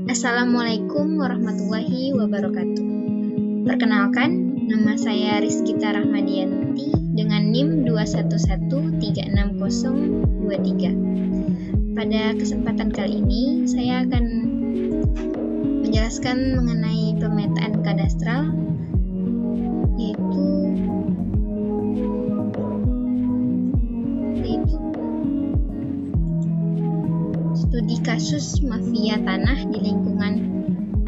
Assalamualaikum warahmatullahi wabarakatuh. Perkenalkan, nama saya Rizkita Rahmadianti dengan NIM 2113603. Pada kesempatan kali ini, saya akan menjelaskan mengenai pemetaan kadastral, yaitu studi kasus mafia tanah di lingkungan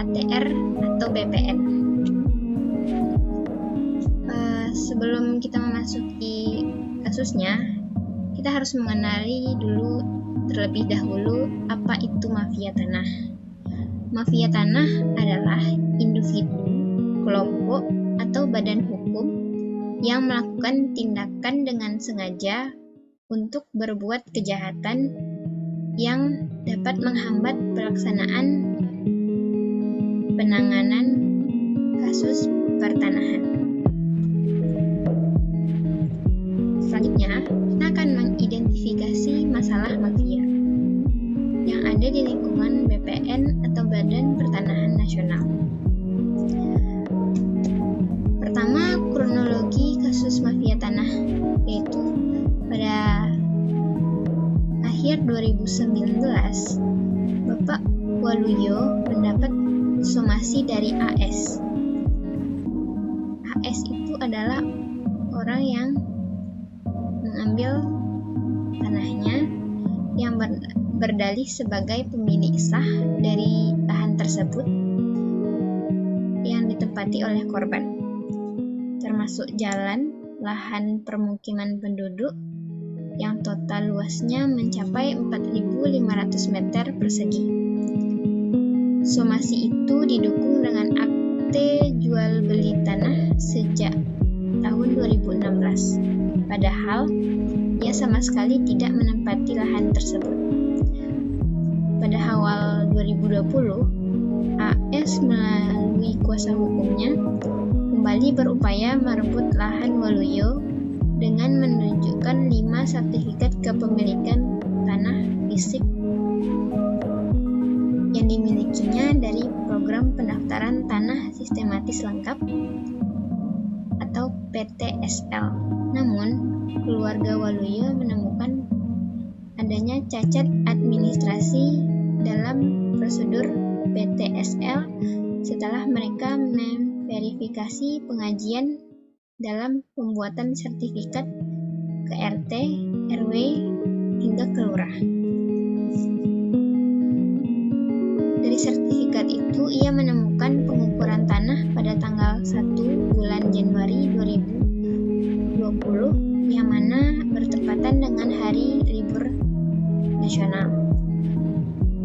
ATR atau BPN. Sebelum kita memasuki kasusnya, kita harus mengenali dulu terlebih dahulu apa itu mafia tanah. Mafia tanah adalah individu, kelompok, atau badan hukum yang melakukan tindakan dengan sengaja untuk berbuat kejahatan yang dapat menghambat pelaksanaan penanganan kasus pertanahan. Selanjutnya, kita akan mengidentifikasi masalah mafia yang ada di lingkungan BPN atau Badan Pertanahan Nasional. Pertama, kronologi kasus mafia tanah, yaitu pada akhir 2019, Bapak Waluyo mendapat somasi dari AS. AS itu adalah orang yang mengambil tanahnya yang berdalih sebagai pemilik sah dari lahan tersebut yang ditempati oleh korban, termasuk jalan, lahan permukiman penduduk, yang total luasnya mencapai 4.500 meter persegi. Somasi itu didukung dengan akte jual beli tanah sejak tahun 2016, padahal ia sama sekali tidak menempati lahan tersebut. Pada awal 2020, AS melalui kuasa hukumnya kembali berupaya merebut lahan Waluyo dengan menunjukkan 5 sertifikat kepemilikan tanah fisik yang dimilikinya dari Program Pendaftaran Tanah Sistematis Lengkap atau PTSL. Namun, keluarga Waluyo menemukan adanya cacat administrasi dalam prosedur PTSL setelah mereka memverifikasi pengajian dalam pembuatan sertifikat ke RT, RW, hingga ke lurah. Dari sertifikat itu, ia menemukan pengukuran tanah pada tanggal 1 bulan Januari 2020 yang mana bertepatan dengan hari libur nasional.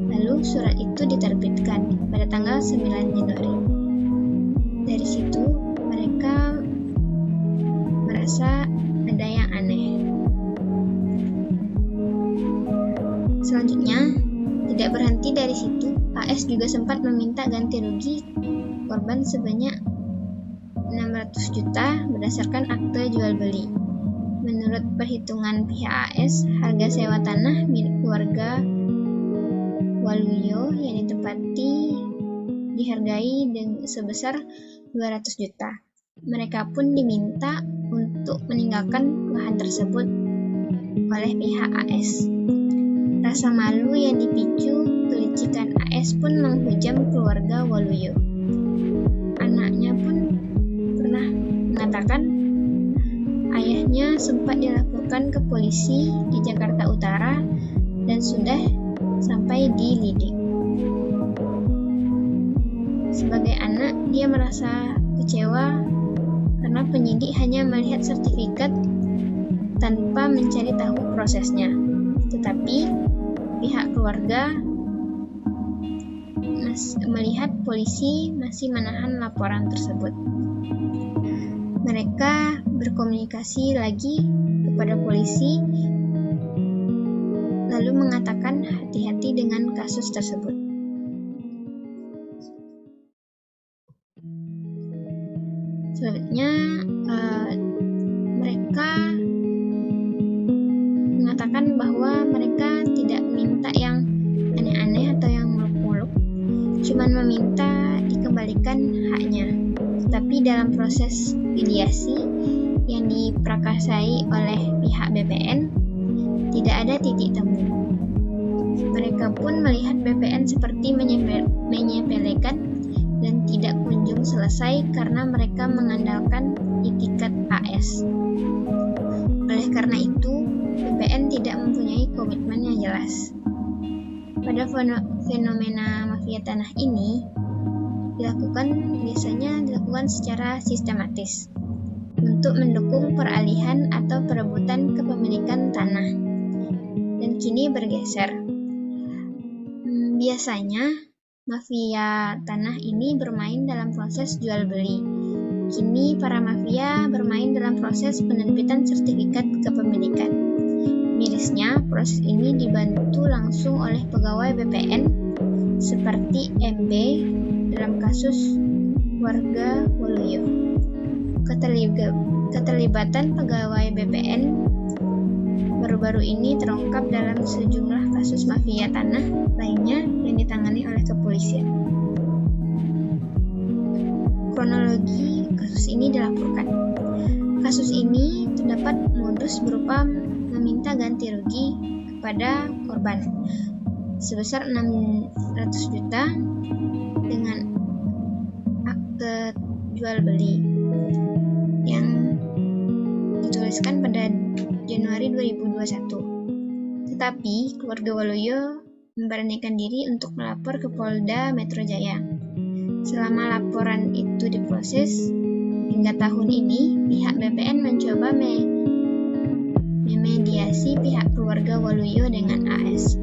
Lalu surat itu diterbitkan pada tanggal 9 Januari. Dari situ, mereka merasa ada yang aneh. Selanjutnya, tidak berhenti dari situ, AS juga sempat meminta ganti rugi korban sebanyak 600 juta berdasarkan akte jual beli. Menurut perhitungan pihak AS, harga sewa tanah milik keluarga Waluyo yang ditempati dihargai sebesar 200 juta. Mereka pun diminta untuk meninggalkan lahan tersebut oleh pihak AS. Rasa malu yang dipicu kelicikan AS pun menghujam keluarga Waluyo. Anaknya pun pernah mengatakan ayahnya sempat dilaporkan ke polisi di Jakarta Utara dan sudah sampai dilidik. Sebagai anak, dia merasa kecewa karena penyidik hanya melihat sertifikat tanpa mencari tahu prosesnya. Tetapi pihak keluarga melihat polisi masih menahan laporan tersebut. Mereka berkomunikasi lagi kepada polisi, lalu mengatakan hati-hati dengan kasus tersebut. Selanjutnya, mereka mengatakan bahwa mereka tidak minta yang bukan meminta dikembalikan haknya, tetapi dalam proses mediasi yang diprakarsai oleh pihak BPN, tidak ada titik temu. Mereka pun melihat BPN seperti menyepelekan dan tidak kunjung selesai karena mereka mengandalkan itikat AS. Oleh karena itu, BPN tidak mempunyai komitmen yang jelas. Pada fenomena mafia tanah ini biasanya dilakukan secara sistematis untuk mendukung peralihan atau perebutan kepemilikan tanah, dan kini bergeser. Biasanya mafia tanah ini bermain dalam proses jual beli. Kini para mafia bermain dalam proses penerbitan sertifikat kepemilikan. Mirisnya, proses ini dibantu langsung oleh pegawai BPN seperti MB dalam kasus warga Waluyo. Keterlibatan pegawai BPN baru-baru ini terungkap dalam sejumlah kasus mafia tanah lainnya yang ditangani oleh kepolisian. Kronologi kasus ini dilaporkan. Kasus ini terdapat modus berupa meminta ganti rugi kepada korban sebesar 600 juta dengan akte jual beli yang dituliskan pada Januari 2021. Tetapi keluarga Waluyo memberanikan diri untuk melapor ke Polda Metro Jaya. Selama laporan itu diproses, hingga tahun ini pihak BPN mencoba memediasi pihak keluarga Waluyo dengan AS.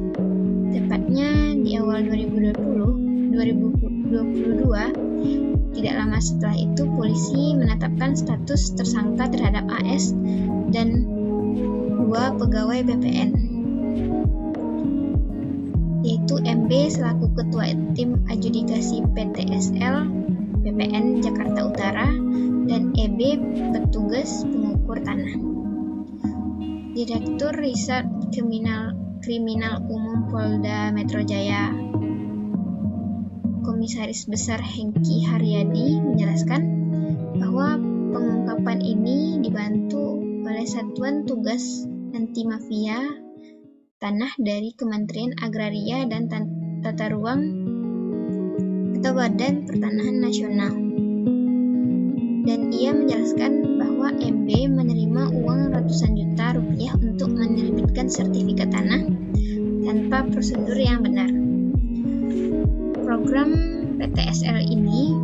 Tepatnya di awal 2022, tidak lama setelah itu polisi menetapkan status tersangka terhadap AS dan 2 pegawai BPN, yaitu MB selaku ketua tim adjudikasi PTSL BPN Jakarta Utara dan EB petugas pengukur tanah. Direktur Riset Kriminal Umum Polda Metro Jaya, Komisaris Besar Hengki Haryadi menjelaskan bahwa pengungkapan ini dibantu oleh Satuan Tugas Anti Mafia Tanah dari Kementerian Agraria dan Tata Ruang atau Badan Pertanahan Nasional. Dan ia menjelaskan bahwa MB menerima uang ratusan juta rupiah untuk menerbitkan sertifikat tanah tanpa prosedur yang benar. Program PTSL ini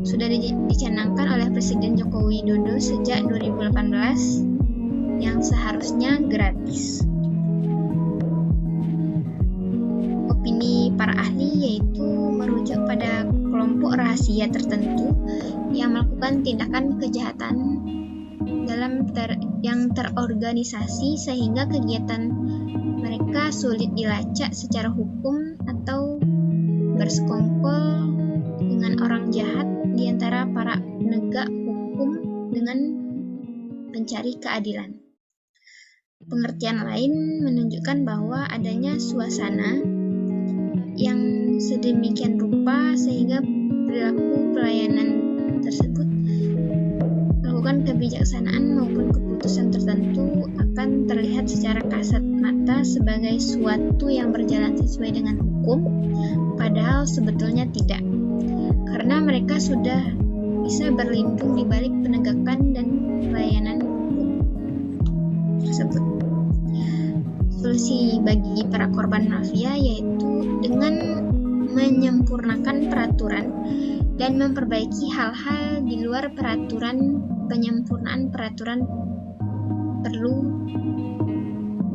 sudah dicanangkan oleh Presiden Joko Widodo sejak 2018 yang seharusnya gratis. Opini para ahli yaitu merujuk pada kelompok rahasia tertentu yang melakukan tindakan kejahatan yang terorganisasi sehingga kegiatan mereka sulit dilacak secara hukum atau bersekongkol dengan orang jahat di antara para penegak hukum dengan mencari keadilan. Pengertian lain menunjukkan bahwa adanya suasana yang sedemikian rupa sehingga perilaku pelayanan tersebut melakukan kebijaksanaan maupun keputusan tertentu akan terlihat secara kasat mata sebagai suatu yang berjalan sesuai dengan hukum, padahal sebetulnya tidak, karena mereka sudah bisa berlindung di balik penegakan dan pelayanan hukum tersebut. Solusi bagi para korban mafia yaitu dengan menyempurnakan peraturan dan memperbaiki hal-hal di luar peraturan. Penyempurnaan peraturan perlu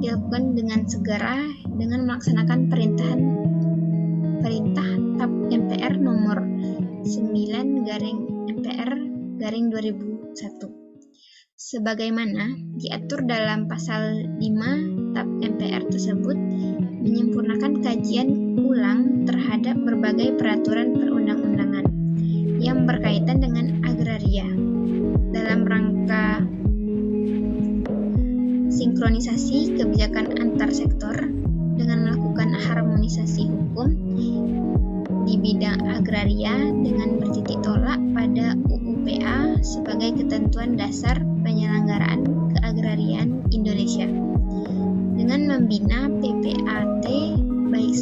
dilakukan dengan segera dengan melaksanakan perintah TAP MPR nomor 9/MPR/2001 sebagaimana diatur dalam pasal 5 TAP MPR tersebut, menyempurnakan kajian ulang terhadap berbagai peraturan perundang-undangan yang berkaitan dengan agraria dalam rangka sinkronisasi kebijakan antar sektor dengan melakukan harmonisasi hukum agraria dengan bertitik tolak pada UU PA sebagai ketentuan dasar penyelenggaraan keagrarian Indonesia. Dengan membina PPAT baik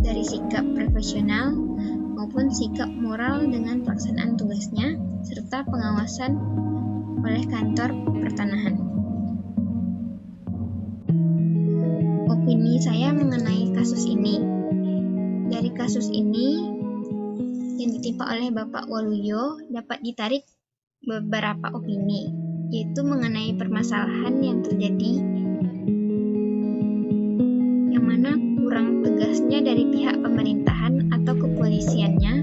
dari sikap profesional maupun sikap moral dengan pelaksanaan tugasnya serta pengawasan oleh kantor pertanahan. Opini saya mengenai kasus ini. Dari kasus ini yang ditimpa oleh Bapak Waluyo dapat ditarik beberapa opini, yaitu mengenai permasalahan yang terjadi yang mana kurang tegasnya dari pihak pemerintahan atau kepolisiannya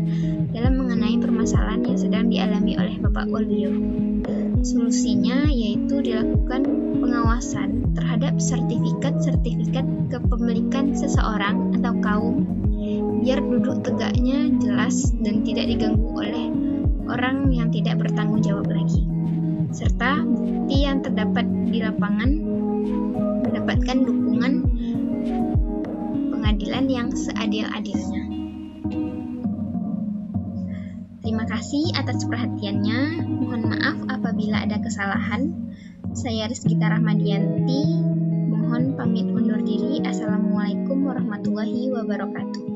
dalam mengenai permasalahan yang sedang dialami oleh Bapak Waluyo. Solusinya yaitu dilakukan pengawasan terhadap sertifikat kepemilikan seseorang atau kaum biar duduk tegaknya jelas dan tidak diganggu oleh orang yang tidak bertanggung jawab lagi, serta bukti yang terdapat di lapangan mendapatkan dukungan pengadilan yang seadil-adilnya. Terima kasih atas perhatiannya. Mohon maaf apabila ada kesalahan. Saya Rizkita Rahmadianti. Mohon pamit undur diri. Assalamualaikum warahmatullahi wabarakatuh.